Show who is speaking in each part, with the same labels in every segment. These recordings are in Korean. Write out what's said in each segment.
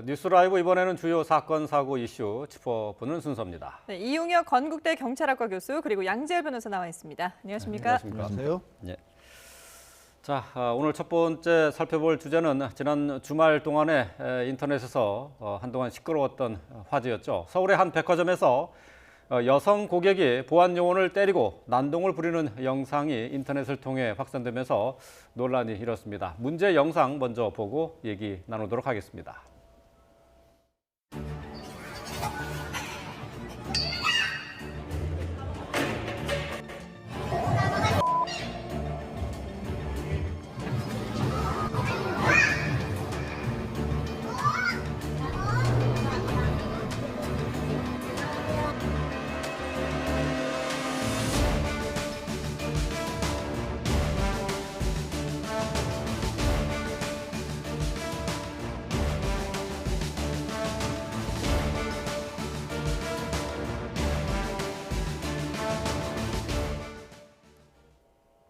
Speaker 1: 뉴스 라이브 이번에는 주요 사건, 사고 이슈 짚어보는 순서입니다.
Speaker 2: 네, 이용혁 건국대 경찰학과 교수 그리고 양재열 변호사 나와 있습니다. 안녕하십니까?
Speaker 1: 안녕하세요. 네. 자, 오늘 첫 번째 살펴볼 주제는 지난 주말 동안에 인터넷에서 한동안 시끄러웠던 화제였죠. 서울의 한 백화점에서 여성 고객이 보안 요원을 때리고 난동을 부리는 영상이 인터넷을 통해 확산되면서 논란이 일었습니다. 문제 영상 먼저 보고 얘기 나누도록 하겠습니다.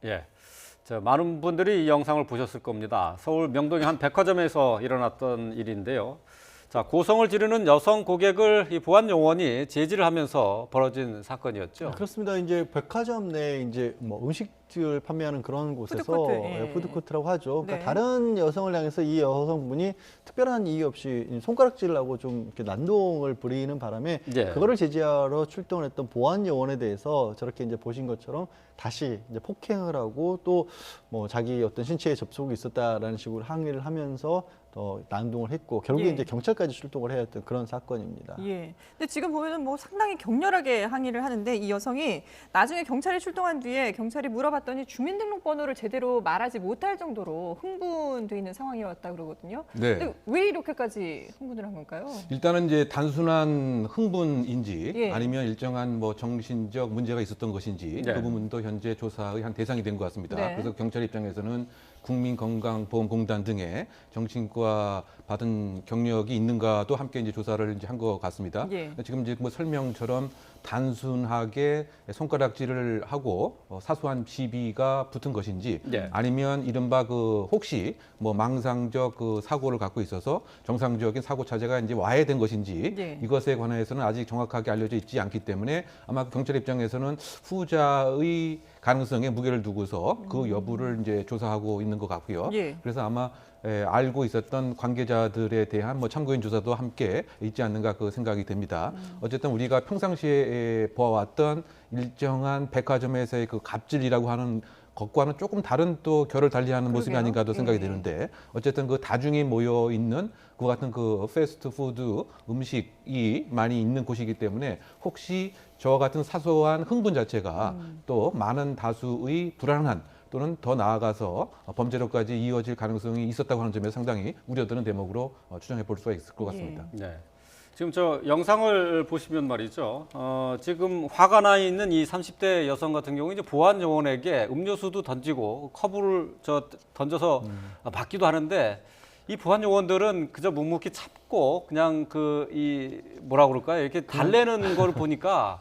Speaker 1: 예, 많은 분들이 이 영상을 보셨을 겁니다. 서울 명동의 한 백화점에서 일어났던 일인데요. 자, 고성을 지르는 여성 고객을 이 보안 요원이 제지를 하면서 벌어진 사건이었죠.
Speaker 3: 그렇습니다. 이제 백화점 내 이제 뭐 음식을 판매하는 그런 곳에서
Speaker 2: 푸드코트, 예.
Speaker 3: 푸드코트라고 하죠. 그러니까
Speaker 2: 네.
Speaker 3: 다른 여성을 향해서 이 여성분이 특별한 이유 없이 손가락질을 하고 좀 이렇게 난동을 부리는 바람에
Speaker 1: 예.
Speaker 3: 그거를 제지하러 출동을 했던 보안 요원에 대해서 저렇게 이제 보신 것처럼 다시 이제 폭행을 하고 또 뭐 자기 어떤 신체에 접촉이 있었다라는 식으로 항의를 하면서 더 난동을 했고 결국에
Speaker 2: 예.
Speaker 3: 이제 경찰까지 출동을 해야 했던 그런 사건입니다.
Speaker 2: 예. 근데 지금 보면은 뭐 상당히 격렬하게 항의를 하는데 이 여성이 나중에 경찰이 출동한 뒤에 경찰이 물어봤더니 주민등록번호를 제대로 말하지 못할 정도로 흥분돼 있는 상황이었다 그러거든요.
Speaker 4: 네.
Speaker 2: 근데 왜 이렇게까지 흥분을 한 걸까요?
Speaker 4: 일단은 이제 단순한 흥분인지
Speaker 2: 예.
Speaker 4: 아니면 일정한 뭐 정신적 문제가 있었던 것인지
Speaker 1: 네.
Speaker 4: 그 부분도 현재 조사의 한 대상이 된 것 같습니다.
Speaker 2: 네.
Speaker 4: 그래서 경찰 입장에서는 국민건강보험공단 등의 정신과 받은 경력이 있는가도 함께 이제 조사를 이제 한 것 같습니다.
Speaker 2: 예.
Speaker 4: 지금 이제 뭐 설명처럼 단순하게 손가락질을 하고 사소한 시비가 붙은 것인지
Speaker 1: 네.
Speaker 4: 아니면 이른바 그 혹시 뭐 망상적 그 사고를 갖고 있어서 정상적인 사고 차제가 이제 와해된 것인지
Speaker 2: 네.
Speaker 4: 이것에 관해서는 아직 정확하게 알려져 있지 않기 때문에 아마 경찰 입장에서는 후자의 가능성에 무게를 두고서 그 여부를 이제 조사하고 있는 것 같고요.
Speaker 2: 예.
Speaker 4: 그래서 아마 알고 있었던 관계자들에 대한 뭐 참고인 조사도 함께 있지 않는가 그 생각이 됩니다. 어쨌든 우리가 평상시에 보아왔던 일정한 백화점에서의 그 갑질이라고 하는 것과는 조금 다른 또 결을 달리하는 모습이
Speaker 2: 그러게요.
Speaker 4: 아닌가도 생각이
Speaker 2: 예.
Speaker 4: 되는데 어쨌든 그 다중이 모여 있는 그 같은 그 패스트푸드 음식이 많이 있는 곳이기 때문에 혹시 저와 같은 사소한 흥분 자체가 또 많은 다수의 불안한 또는 더 나아가서 범죄로까지 이어질 가능성이 있었다고 하는 점에서 상당히 우려되는 대목으로 추정해 볼 수가 있을 것 같습니다.
Speaker 1: 네. 지금 저 영상을 보시면 말이죠. 지금 화가 나 있는 이 30대 여성 같은 경우 이제 보안 요원에게 음료수도 던지고 컵을 던져서 받기도 하는데 이 보안 요원들은 그저 묵묵히 참고 그냥 이 뭐라 그럴까요? 이렇게 달래는 걸 보니까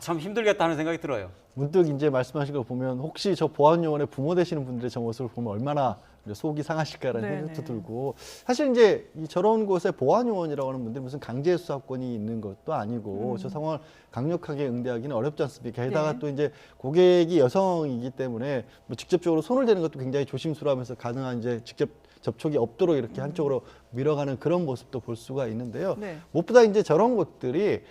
Speaker 1: 참 힘들겠다 하는 생각이 들어요.
Speaker 3: 문득 이제 말씀하신 걸 보면 혹시 저 보안 요원의 부모 되시는 분들의 저 모습을 보면 얼마나 속이 상하실까라는
Speaker 2: 네네.
Speaker 3: 생각도 들고 사실 이제 저런 곳에 보안 요원이라고 하는 분들이 무슨 강제 수사권이 있는 것도 아니고 저 상황을 강력하게 응대하기는 어렵지 않습니까? 게다가
Speaker 2: 네.
Speaker 3: 또 이제 고객이 여성이기 때문에 뭐 직접적으로 손을 대는 것도 굉장히 조심스러워하면서 가능한 이제 직접 접촉이 없도록 이렇게 한쪽으로 밀어가는 그런 모습도 볼 수가 있는데요.
Speaker 2: 네.
Speaker 3: 무엇보다 이제 저런 곳들이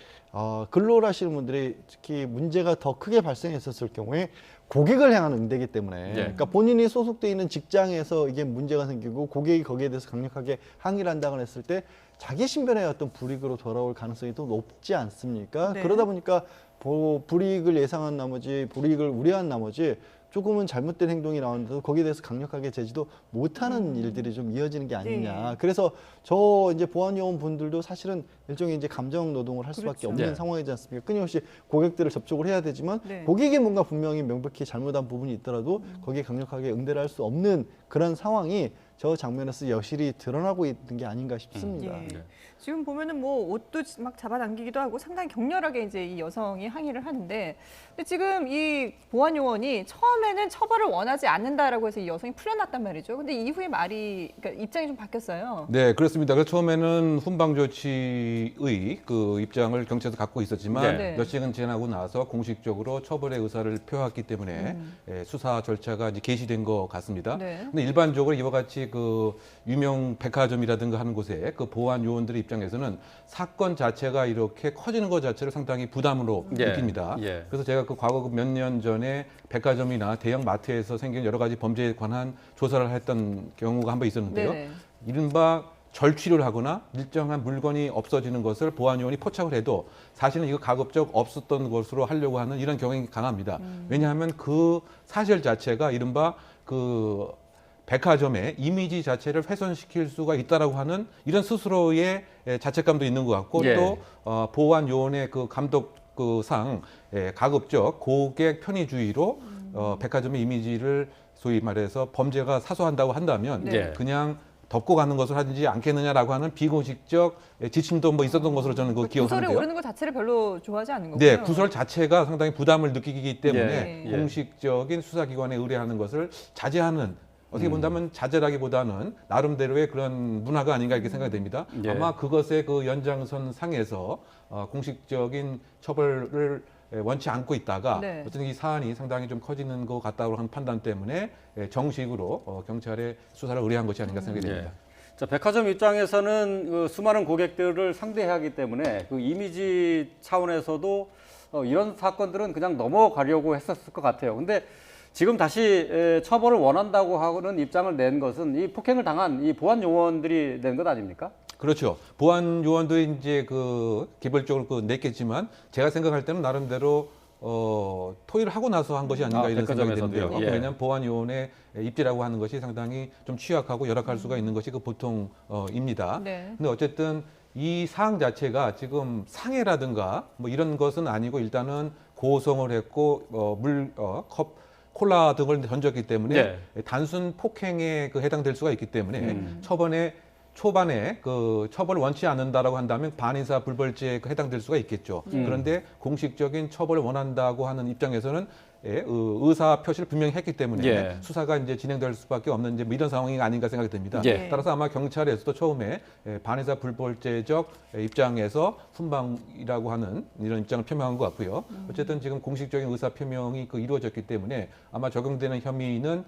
Speaker 3: 근로를 하시는 분들이 특히 문제가 더 크게 발생했었을 경우에 고객을 향한 응대이기 때문에 그러니까 본인이 소속돼 있는 직장에서 이게 문제가 생기고 고객이 거기에 대해서 강력하게 항의를 한다고 했을 때 자기 신변의 어떤 불이익으로 돌아올 가능성이 또 높지 않습니까?
Speaker 2: 네.
Speaker 3: 그러다 보니까 불이익을 예상한 나머지 불이익을 우려한 나머지 조금은 잘못된 행동이 나오는데도 거기에 대해서 강력하게 제지도 못하는 일들이 좀 이어지는 게 아니냐.
Speaker 2: 네.
Speaker 3: 그래서 저 이제 보안 요원 분들도 사실은 일종의 이제 감정 노동을 할 수밖에
Speaker 2: 그렇죠.
Speaker 3: 없는
Speaker 1: 네.
Speaker 3: 상황이지 않습니까? 끊임없이 고객들을 접촉을 해야 되지만
Speaker 2: 네.
Speaker 3: 고객이 뭔가 분명히 명백히 잘못한 부분이 있더라도 거기에 강력하게 응대를 할 수 없는 그런 상황이 저 장면에서 여실히 드러나고 있는 게 아닌가 싶습니다.
Speaker 2: 예. 지금 보면은 뭐 옷도 막 잡아당기기도 하고 상당히 격렬하게 이제 이 여성이 항의를 하는데, 근데 지금 이 보안 요원이 처음에는 처벌을 원하지 않는다라고 해서 이 여성이 풀려났단 말이죠. 근데 이후에 그러니까 입장이 좀 바뀌었어요.
Speaker 4: 네, 그렇습니다. 그래서 처음에는 훈방 조치의 그 입장을 경찰에서 갖고 있었지만
Speaker 2: 네.
Speaker 4: 몇 시간 지나고 나서 공식적으로 처벌의 의사를 표했기 때문에 수사 절차가 이제 개시된 것 같습니다.
Speaker 2: 네.
Speaker 4: 근데 일반적으로 이와 같이 그 유명 백화점이라든가 하는 곳에 그 보안 요원들의 입장에서는 사건 자체가 이렇게 커지는 것 자체를 상당히 부담으로
Speaker 1: 예.
Speaker 4: 느낍니다.
Speaker 1: 예.
Speaker 4: 그래서 제가 그 과거 몇 년 전에 백화점이나 대형 마트에서 생긴 여러 가지 범죄에 관한 조사를 했던 경우가 한 번 있었는데요.
Speaker 2: 네.
Speaker 4: 이른바 절취를 하거나 일정한 물건이 없어지는 것을 보안 요원이 포착을 해도 사실은 이거 가급적 없었던 것으로 하려고 하는 이런 경향이 강합니다. 왜냐하면 그 사실 자체가 이른바 그 백화점의 이미지 자체를 훼손시킬 수가 있다라고 하는 이런 스스로의 자책감도 있는 것 같고
Speaker 1: 예.
Speaker 4: 또 보안 요원의 그 감독 그 상 가급적 고객 편의주의로 백화점의 이미지를 소위 말해서 범죄가 사소한다고 한다면
Speaker 1: 네.
Speaker 4: 그냥 덮고 가는 것을 하지 않겠느냐라고 하는 비공식적 지침도 뭐 있었던 것으로 저는 그
Speaker 2: 구설에
Speaker 4: 기억하는데요.
Speaker 2: 오르는 것 자체를 별로 좋아하지 않는 거고요.
Speaker 4: 네, 구설 자체가 상당히 부담을 느끼기 때문에
Speaker 1: 예.
Speaker 4: 공식적인 수사기관에 의뢰하는 것을 자제하는 어떻게 본다면 자제라기보다는 나름대로의 그런 문화가 아닌가 이렇게 생각이 됩니다.
Speaker 1: 예.
Speaker 4: 아마 그것의 그 연장선 상에서 공식적인 처벌을 원치 않고 있다가
Speaker 2: 네.
Speaker 4: 어쨌든 이 사안이 상당히 좀 커지는 것 같다고 하는 판단 때문에 정식으로 경찰에 수사를 의뢰한 것이 아닌가 생각이 됩니다.
Speaker 1: 예. 자, 백화점 입장에서는 그 수많은 고객들을 상대해야 하기 때문에 그 이미지 차원에서도 이런 사건들은 그냥 넘어가려고 했었을 것 같아요. 근데 지금 다시 처벌을 원한다고 하는 입장을 낸 것은 이 폭행을 당한 이 보안 요원들이 낸 것 아닙니까?
Speaker 4: 그렇죠. 보안 요원도 이제 그 개별적으로 그 냈겠지만 제가 생각할 때는 나름대로 토의를 하고 나서 한 것이 아닌가 이런 생각이
Speaker 1: 백화점에서도요.
Speaker 4: 드는데요.
Speaker 1: 예.
Speaker 4: 왜냐하면 보안 요원의 입지라고 하는 것이 상당히 좀 취약하고 열악할 수가 있는 것이 그 보통입니다.
Speaker 2: 네.
Speaker 4: 근데 어쨌든 이 사항 자체가 지금 상해라든가 뭐 이런 것은 아니고 일단은 고성을 했고 콜라 등을 던졌기 때문에 단순 폭행에 그 해당될 수가 있기 때문에 초반에 그 처벌을 원치 않는다라고 한다면 반의사 불벌죄에 해당될 수가 있겠죠. 그런데 공식적인 처벌을 원한다고 하는 입장에서는 의사 표시를 분명히 했기 때문에 수사가 이제 진행될 수밖에 없는 이제 뭐 이런 상황이 아닌가 생각이 듭니다.
Speaker 1: 예.
Speaker 4: 따라서 아마 경찰에서도 처음에 반의사 불벌죄적 입장에서 훈방이라고 하는 이런 입장을 표명한 것 같고요. 어쨌든 지금 공식적인 의사 표명이 그 이루어졌기 때문에 아마 적용되는 혐의는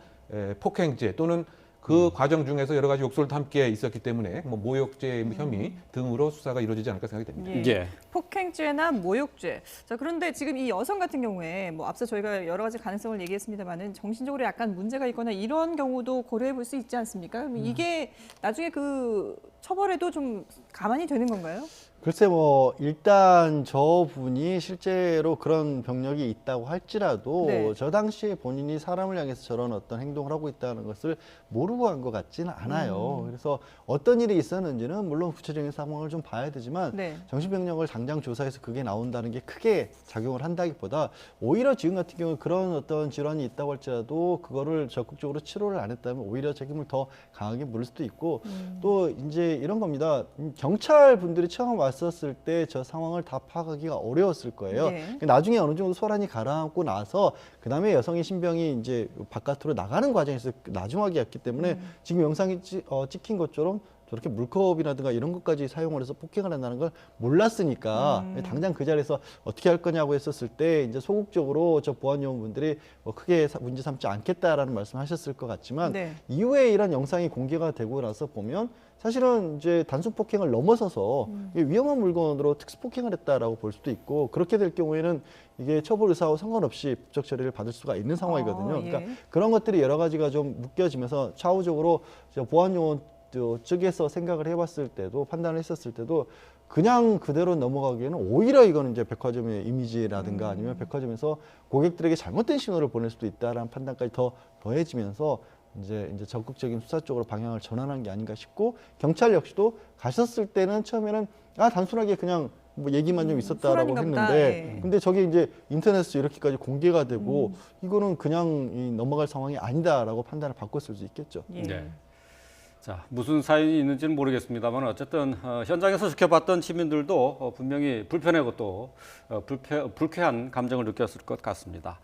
Speaker 4: 폭행죄 또는 그 과정 중에서 여러 가지 욕설도 함께 있었기 때문에 뭐 모욕죄 혐의 등으로 수사가 이루어지지 않을까 생각이 됩니다.
Speaker 2: 예. 폭행죄나 모욕죄. 자, 그런데 지금 이 여성 같은 경우에 뭐 앞서 저희가 여러 가지 가능성을 얘기했습니다만은 정신적으로 약간 문제가 있거나 이런 경우도 고려해 볼 수 있지 않습니까? 그럼 이게 나중에 그 처벌에도 좀 가만히 되는 건가요?
Speaker 3: 글쎄 뭐 일단 저분이 실제로 그런 병력이 있다고 할지라도
Speaker 2: 네.
Speaker 3: 저 당시에 본인이 사람을 향해서 저런 어떤 행동을 하고 있다는 것을 모르고 한 것 같지는 않아요. 그래서 어떤 일이 있었는지는 물론 구체적인 상황을 좀 봐야 되지만
Speaker 2: 네.
Speaker 3: 정신병력을 당장 조사해서 그게 나온다는 게 크게 작용을 한다기보다 오히려 지금 같은 경우 그런 어떤 질환이 있다고 할지라도 그거를 적극적으로 치료를 안 했다면 오히려 책임을 더 강하게 물을 수도 있고 또 이제 이런 겁니다. 경찰 분들이 처음 왔었을 때 저 상황을 다 파악하기가 어려웠을 거예요.
Speaker 2: 네.
Speaker 3: 나중에 어느 정도 소란이 가라앉고 나서 그다음에 여성의 신병이 이제 바깥으로 나가는 과정에서 나중하게였기 때문에 지금 영상이 찍힌 것처럼 저렇게 물컵이라든가 이런 것까지 사용을 해서 폭행을 한다는 걸 몰랐으니까 당장 그 자리에서 어떻게 할 거냐고 했었을 때 이제 소극적으로 저 보안 요원분들이 뭐 크게 문제 삼지 않겠다라는 말씀하셨을 것 같지만
Speaker 2: 네.
Speaker 3: 이후에 이런 영상이 공개가 되고 나서 보면 사실은 이제 단순 폭행을 넘어서서 이게 위험한 물건으로 특수 폭행을 했다라고 볼 수도 있고 그렇게 될 경우에는 이게 처벌 의사와 상관없이 법적 처리를 받을 수가 있는 상황이거든요.
Speaker 2: 예.
Speaker 3: 그러니까 그런 것들이 여러 가지가 좀 묶여지면서 차후적으로 저 보안 요원 측에서 생각을 해봤을 때도 판단을 했었을 때도 그냥 그대로 넘어가기에는 오히려 이거는 이제 백화점의 이미지라든가 아니면 백화점에서 고객들에게 잘못된 신호를 보낼 수도 있다라는 판단까지 더해지면서 이제 적극적인 수사 쪽으로 방향을 전환한 게 아닌가 싶고 경찰 역시도 가셨을 때는 처음에는 단순하게 그냥 뭐 얘기만 좀 있었다라고
Speaker 2: 소란인가 보다.
Speaker 3: 했는데
Speaker 2: 예.
Speaker 3: 근데 저게 이제 인터넷에서 이렇게까지 공개가 되고 이거는 그냥 넘어갈 상황이 아니다라고 판단을 바꿨을 수 있겠죠.
Speaker 2: 예.
Speaker 1: 네. 자, 무슨 사연이 있는지는 모르겠습니다만 어쨌든 현장에서 지켜봤던 시민들도 분명히 불편하고 또 불쾌한 감정을 느꼈을 것 같습니다.